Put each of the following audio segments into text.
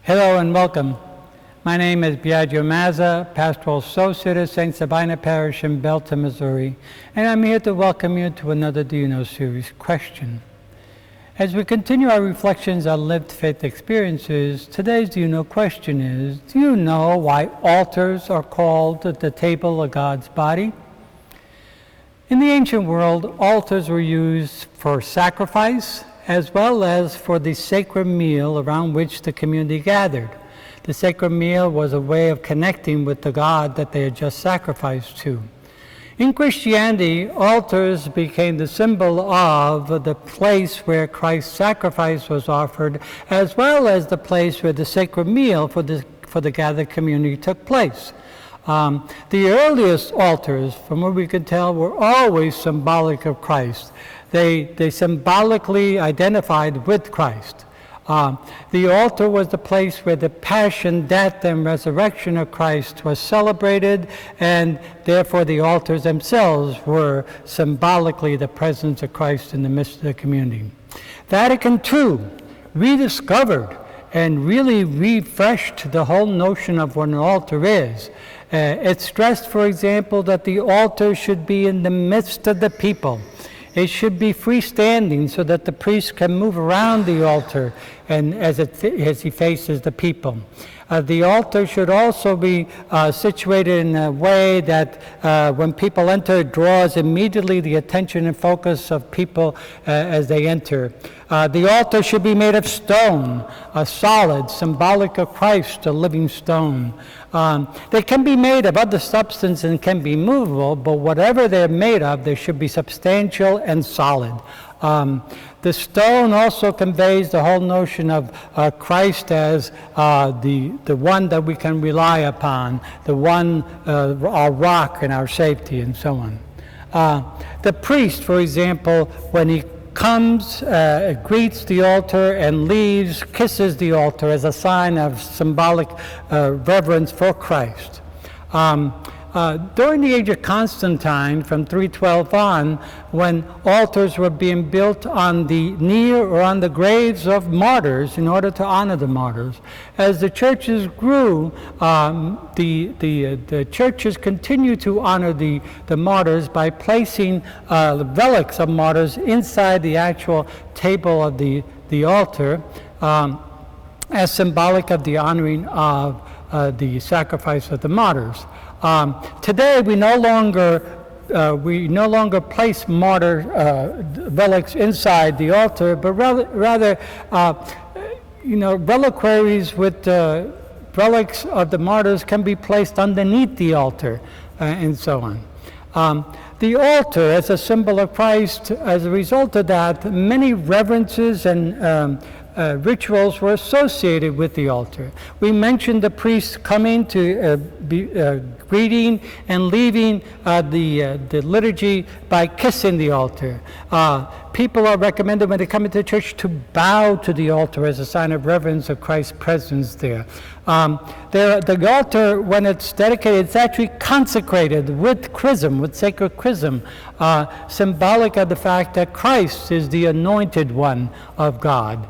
Hello and welcome. My name is Biagio Mazza, Pastoral Associate at St. Sabina Parish in Belton, Missouri, and I'm here to welcome you to another Do You Know series question. As we continue our reflections on lived faith experiences, today's Do You Know question is, do you know why altars are called the table of God's body? In the ancient world, altars were used for sacrifice as well as for the sacred meal around which the community gathered. The sacred meal was a way of connecting with the God that they had just sacrificed to. In Christianity, altars became the symbol of the place where Christ's sacrifice was offered, as well as the place where the sacred meal for the gathered community took place. The earliest altars, from what we could tell, were always symbolic of Christ. They symbolically identified with Christ. The altar was the place where the passion, death, and resurrection of Christ was celebrated, and therefore the altars themselves were symbolically the presence of Christ in the midst of the community. Vatican II rediscovered and really refreshed the whole notion of what an altar is. It stressed, for example, that the altar should be in the midst of the people. It should be freestanding so that the priest can move around the altar and as he faces the people. The altar should also be situated in a way that when people enter, it draws immediately the attention and focus of people as they enter. The altar should be made of stone, a solid, symbolic of Christ, a living stone. They can be made of other substance and can be movable, but whatever they're made of, they should be substantial and solid. The stone also conveys the whole notion of Christ as the one that we can rely upon, the one, our rock and our safety, and so on. The priest, for example, when he comes, greets the altar and leaves, kisses the altar as a sign of symbolic reverence for Christ. During the age of Constantine, from 312 on, when altars were being built on the near or on the graves of martyrs in order to honor the martyrs, as the churches grew, the churches continued to honor the martyrs by placing relics of martyrs inside the actual table of the altar as symbolic of the honoring of the sacrifice of the martyrs. Today, we no longer place martyr relics inside the altar, but rather reliquaries with relics of the martyrs can be placed underneath the altar, and so on. The altar, as a symbol of Christ, as a result of that, many reverences and rituals were associated with the altar. We mentioned the priests coming to greeting and leaving the liturgy by kissing the altar. People are recommended when they come into church to bow to the altar as a sign of reverence of Christ's presence there. The altar, when it's dedicated, it's actually consecrated with chrism, with sacred chrism, symbolic of the fact that Christ is the anointed one of God.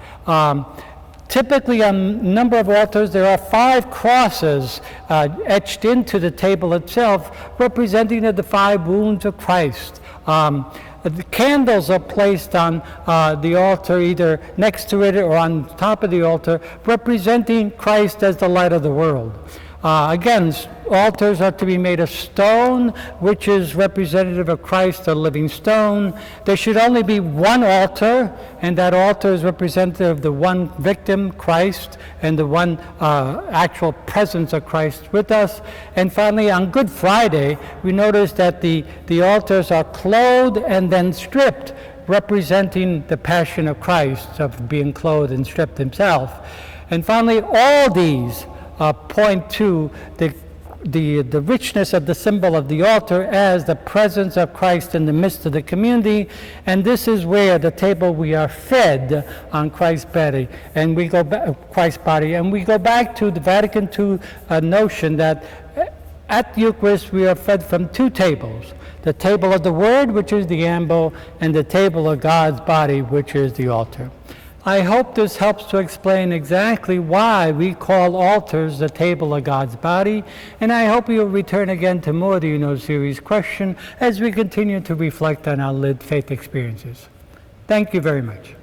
Typically, on a number of altars, there are 5 crosses etched into the table itself, representing the 5 wounds of Christ. The candles are placed on the altar, either next to it or on top of the altar, representing Christ as the light of the world. Again, altars are to be made of stone, which is representative of Christ, a living stone. There should only be one altar, and that altar is representative of the one victim, Christ, and the one actual presence of Christ with us. And finally, on Good Friday, we notice that the altars are clothed and then stripped, representing the passion of Christ, of being clothed and stripped himself. And finally, all these point to the richness of the symbol of the altar as the presence of Christ in the midst of the community, and this is where the table we are fed on Christ's body, and we go back to the Vatican II notion that at the Eucharist we are fed from 2 tables: the table of the Word, which is the ambo, and the table of God's body, which is the altar. I hope this helps to explain exactly why we call altars the table of God's body, and I hope you'll return again to more Do You Know series question as we continue to reflect on our lived faith experiences. Thank you very much.